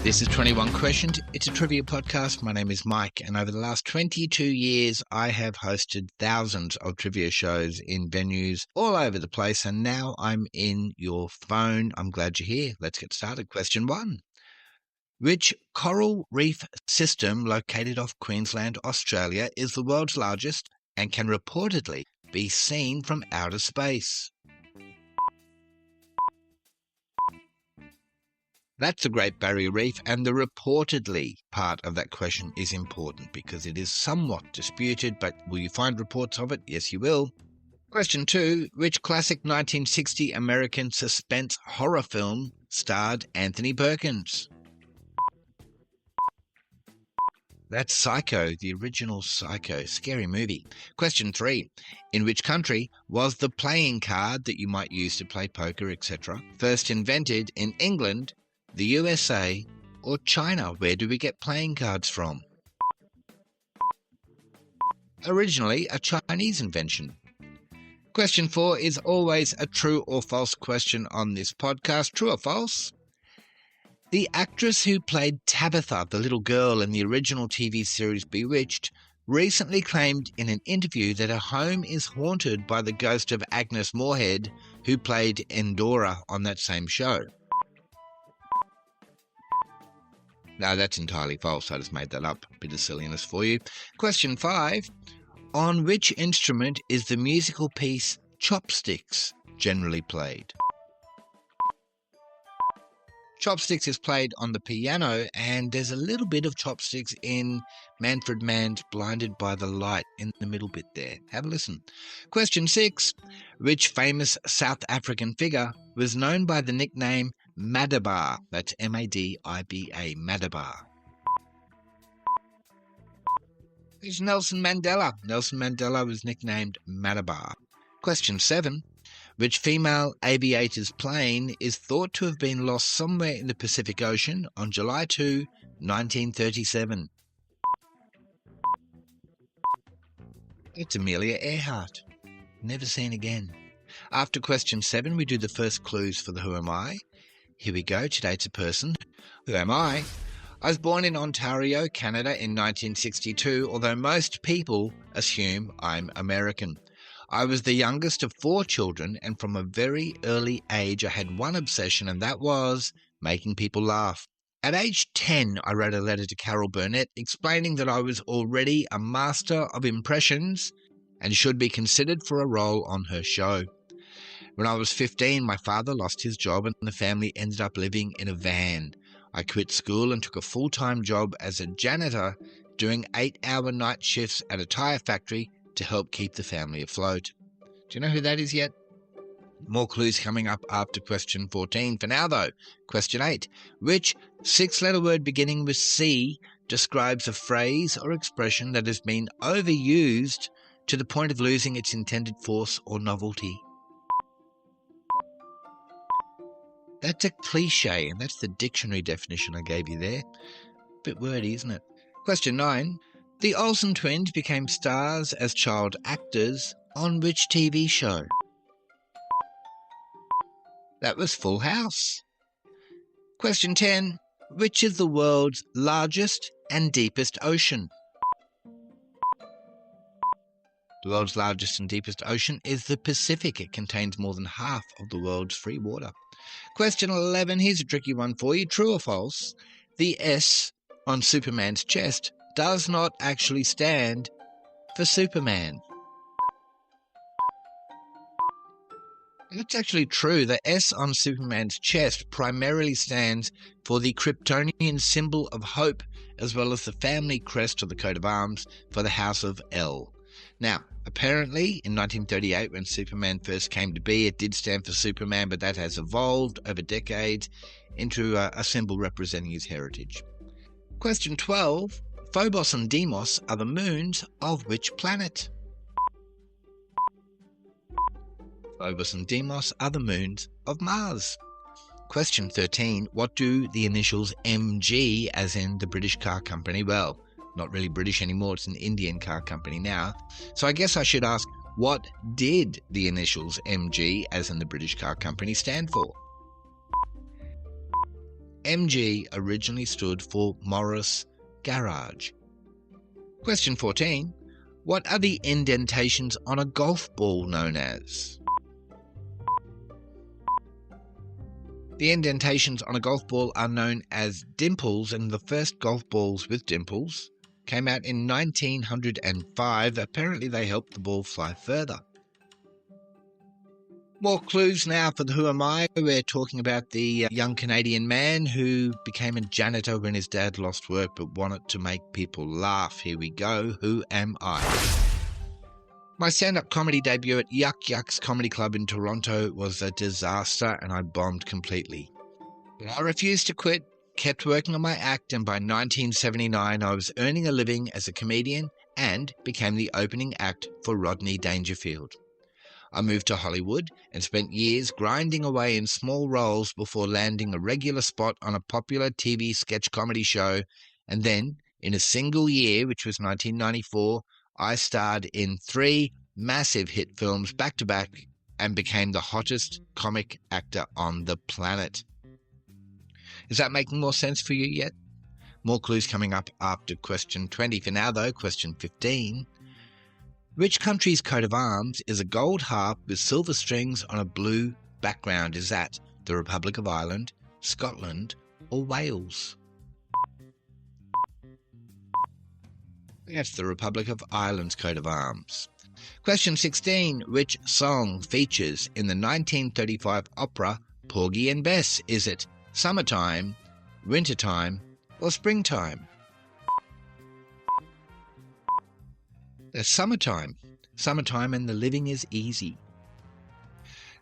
This is 21 Questions. It's a trivia podcast. My name is Mike, and over the last 22 years, I have hosted thousands of trivia shows in venues all over the place, and now I'm in your phone. I'm glad you're here. Let's get started. Question 1. Which coral reef system located off Queensland, Australia, is the world's largest and can reportedly be seen from outer space? That's the Great Barrier Reef, and the reportedly part of that question is important because it is somewhat disputed, but will you find reports of it? Yes, you will. Question 2. Which classic 1960 American suspense horror film starred Anthony Perkins? That's Psycho, the original Psycho. Scary movie. Question 3. In which country was the playing card that you might use to play poker, etc., first invented? In England, the USA, or China? Where do we get playing cards from? Originally a Chinese invention. Question 4 is always a true or false question on this podcast. True or false? The actress who played Tabitha, the little girl in the original TV series Bewitched, recently claimed in an interview that her home is haunted by the ghost of Agnes Moorehead, who played Endora on that same show. No, that's entirely false. I just made that up. Bit of silliness for you. Question 5. On which instrument is the musical piece Chopsticks generally played? Chopsticks is played on the piano, and there's a little bit of chopsticks in Manfred Mann's Blinded by the Light in the middle bit there. Have a listen. Question 6. Which famous South African figure was known by the nickname Madabar? That's M-A-D-I-B-A, Madabar. It's Nelson Mandela. Nelson Mandela was nicknamed Madabar. Question 7. Which female aviator's plane is thought to have been lost somewhere in the Pacific Ocean on July 2, 1937? It's Amelia Earhart. Never seen again. After question 7, we do the first clues for the Who Am I? Here we go. Today it's a person. Who am I? I was born in Ontario, Canada in 1962, although most people assume I'm American. I was the youngest of 4 children, and from a very early age I had one obsession, and that was making people laugh. At age 10, I wrote a letter to Carol Burnett explaining that I was already a master of impressions and should be considered for a role on her show. When I was 15, my father lost his job and the family ended up living in a van. I quit school and took a full-time job as a janitor, doing 8-hour night shifts at a tyre factory to help keep the family afloat. Do you know who that is yet? More clues coming up after question 14. For now, though, question 8. Which 6-letter word beginning with C describes a phrase or expression that has been overused to the point of losing its intended force or novelty? That's a cliche, and that's the dictionary definition I gave you there. Bit wordy, isn't it? Question 9. The Olsen twins became stars as child actors on which TV show? That was Full House. Question 10. Which is the world's largest and deepest ocean? The world's largest and deepest ocean is the Pacific. It contains more than half of the world's free water. Question 11. Here's a tricky one for you. True or false? The S on Superman's chest does not actually stand for Superman. It's actually true. The S on Superman's chest primarily stands for the Kryptonian symbol of hope, as well as the family crest or the coat of arms for the House of L. Now, apparently, in 1938, when Superman first came to be, it did stand for Superman, but that has evolved over decades into a symbol representing his heritage. Question 12. Phobos and Deimos are the moons of which planet? Phobos and Deimos are the moons of Mars. Question 13. What do the initials MG, as in the British car company, well, not really British anymore, it's an Indian car company now. So I guess I should ask, what did the initials MG, as in the British car company, stand for? MG originally stood for Morris Garage. Question 14. What are the indentations on a golf ball known as? The indentations on a golf ball are known as dimples, and the first golf balls with dimples came out in 1905. Apparently they helped the ball fly further. More clues now for the Who Am I? We're talking about the young Canadian man who became a janitor when his dad lost work but wanted to make people laugh. Here we go. Who am I? My stand-up comedy debut at Yuck Yuck's Comedy Club in Toronto was a disaster and I bombed completely. But I refused to quit, kept working on my act, and by 1979 I was earning a living as a comedian and became the opening act for Rodney Dangerfield. I moved to Hollywood and spent years grinding away in small roles before landing a regular spot on a popular TV sketch comedy show, and then, in a single year, which was 1994, I starred in 3 massive hit films back-to-back and became the hottest comic actor on the planet. Is that making more sense for you yet? More clues coming up after question 20. For now, though, question 15. Which country's coat of arms is a gold harp with silver strings on a blue background? Is that the Republic of Ireland, Scotland, or Wales? That's the Republic of Ireland's coat of arms. Question 16. Which song features in the 1935 opera Porgy and Bess? Is it summertime, wintertime, or springtime? There's summertime. Summertime and the living is easy.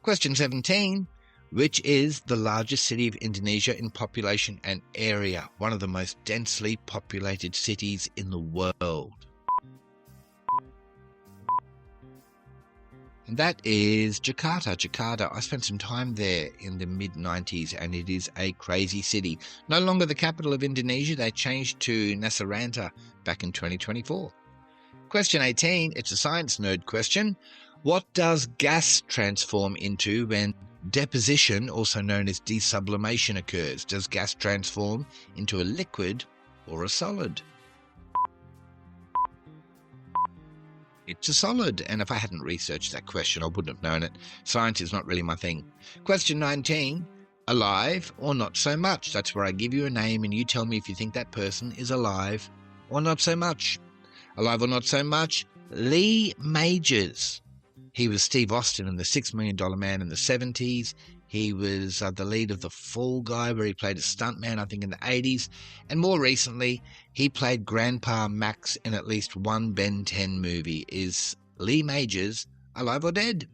Question 17. Which is the largest city of Indonesia in population and area? One of the most densely populated cities in the world. And that is Jakarta. Jakarta. I spent some time there in the mid-90s and it is a crazy city. No longer the capital of Indonesia. They changed to Nasaranta back in 2024. Question 18, it's a science nerd question. What does gas transform into when deposition, also known as desublimation, occurs? Does gas transform into a liquid or a solid? It's a solid, and if I hadn't researched that question, I wouldn't have known it. Science is not really my thing. Question 19, alive or not so much? That's where I give you a name and you tell me if you think that person is alive or not so much. Alive or not so much, Lee Majors. He was Steve Austin in The $6 Million Man in the 70s. He was the lead of The Fall Guy, where he played a stuntman, I think, in the 80s. And more recently, he played Grandpa Max in at least one Ben 10 movie. Is Lee Majors alive or dead?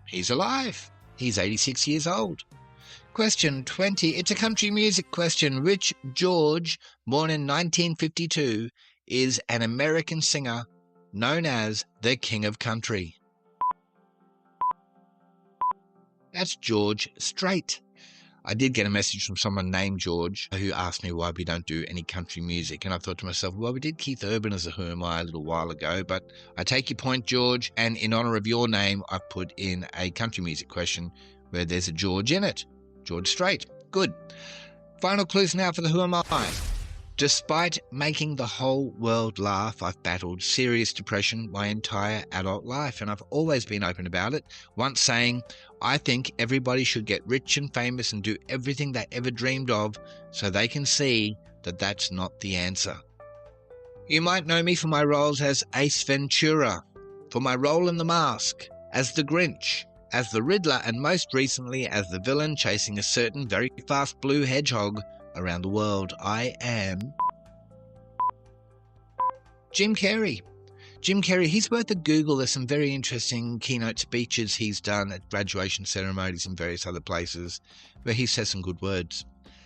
He's alive. He's 86 years old. Question 20. It's a country music question. Which George, born in 1952, is an American singer known as the King of Country? That's George Strait. I did get a message from someone named George who asked me why we don't do any country music. And I thought to myself, well, we did Keith Urban as a Who Am I a little while ago. But I take your point, George. And in honour of your name, I've put in a country music question where there's a George in it. George Strait. Good. Final clues now for the Who Am I. Despite making the whole world laugh, I've battled serious depression my entire adult life, and I've always been open about it, once saying, I think everybody should get rich and famous and do everything they ever dreamed of so they can see that that's not the answer. You might know me for my roles as Ace Ventura, for my role in The Mask, as the Grinch, as the Riddler, and most recently as the villain chasing a certain very fast blue hedgehog around the world. I am Jim Carrey. Jim Carrey, he's worth a Google. There's some very interesting keynote speeches he's done at graduation ceremonies and various other places where he says some good words.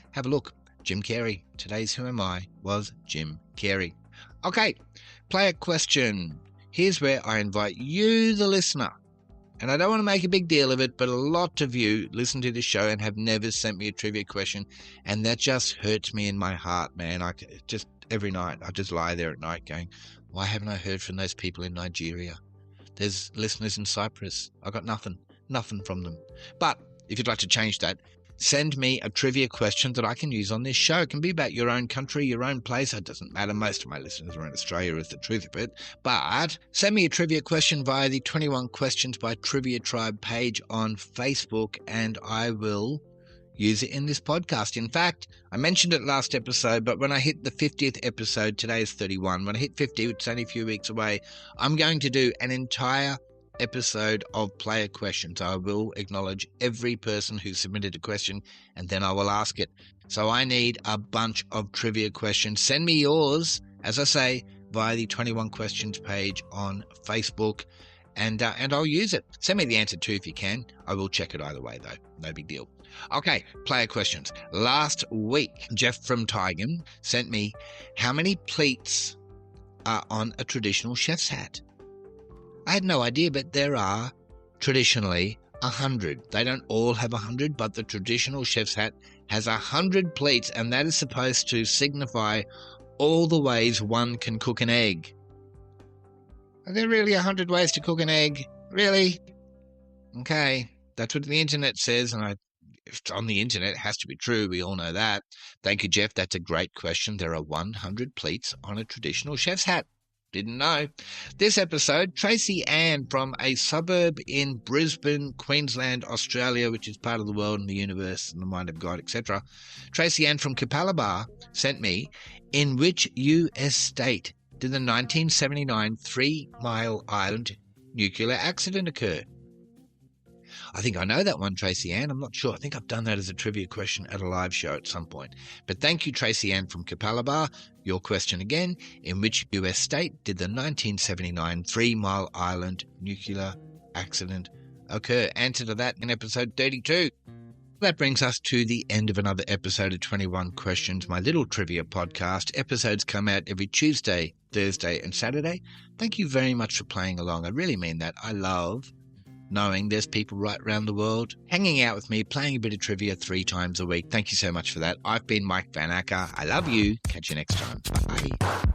Have a look. Jim Carrey. Today's Who Am I was Jim Carrey. Okay, player question. Here's where I invite you, the listener. And I don't want to make a big deal of it, but a lot of you listen to this show and have never sent me a trivia question, and that just hurts me in my heart, man. Every night, I just lie there at night going, why haven't I heard from those people in Nigeria? There's listeners in Cyprus. I got nothing from them. But if you'd like to change that, send me a trivia question that I can use on this show. It can be about your own country, your own place. It doesn't matter. Most of my listeners are in Australia, is the truth of it. But send me a trivia question via the 21 Questions by Trivia Tribe page on Facebook, and I will use it in this podcast. In fact, I mentioned it last episode, but when I hit the 50th episode, today is 31. When I hit 50, it's only a few weeks away, I'm going to do an entire episode of player questions. I will acknowledge every person who submitted a question, and then I will ask it. So I need a bunch of trivia questions. Send me yours, as I say, via the 21 Questions page on Facebook, and I'll use it. Send me the answer too if you can. I will check it either way, though. No big deal. Okay, player questions. Last week, Jeff from Tigam sent me, how many pleats are on a traditional chef's hat? I had no idea, but there are traditionally 100. They don't all have 100, but the traditional chef's hat has 100 pleats, and that is supposed to signify all the ways one can cook an egg. Are there really 100 ways to cook an egg? Really? Okay, that's what the internet says, and if it's on the internet, it has to be true. We all know that. Thank you, Jeff. That's a great question. There are 100 pleats on a traditional chef's hat. Didn't know. This episode, Tracy Ann from a suburb in Brisbane, Queensland, Australia, which is part of the world and the universe and the mind of God, etc. Tracy Ann from Capalaba sent me, in which US state did the 1979 Three Mile Island nuclear accident occur? I think I know that one, Tracy Ann. I'm not sure. I think I've done that as a trivia question at a live show at some point. But thank you, Tracy Ann from Capalaba. Your question again, in which US state did the 1979 Three Mile Island nuclear accident occur? Answer to that in episode 32. That brings us to the end of another episode of 21 Questions, my little trivia podcast. Episodes come out every Tuesday, Thursday, and Saturday. Thank you very much for playing along. I really mean that. I love knowing there's people right around the world hanging out with me, playing a bit of trivia 3 times a week. Thank you so much for that. I've been Mike van Acker. I love you. Catch you next time. Bye.